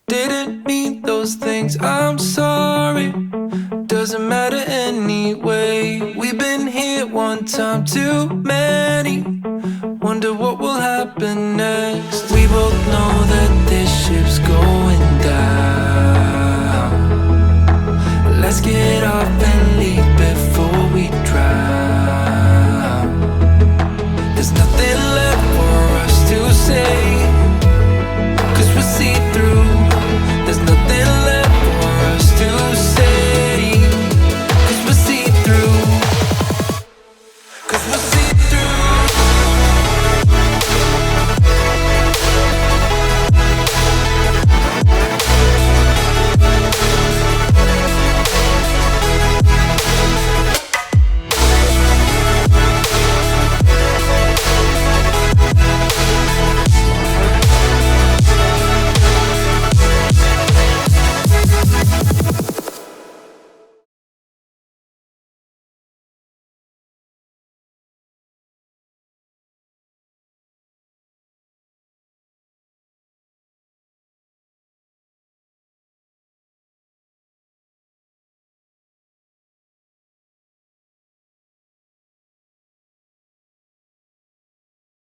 Didn't mean those things, I'm sorry. Doesn't matter anyway. We've been here one time too many. Wonder what will happen next. We both know that